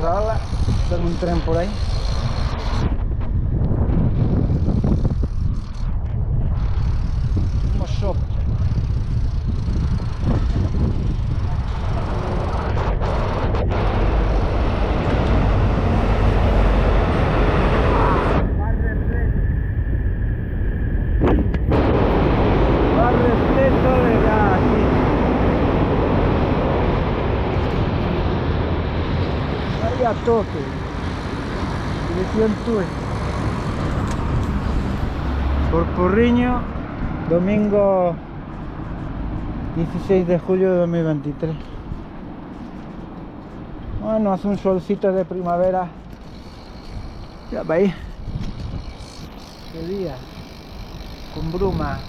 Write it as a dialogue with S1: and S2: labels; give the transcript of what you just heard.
S1: Hola, tengo un tren por ahí. Vamos shop. Va repleto de gas aquí. Ahí a toque. Dirección Tour. Por Porriño, domingo 16 de julio de 2023. Bueno, hace un solcito de primavera. Ya veis. Qué día. Con bruma.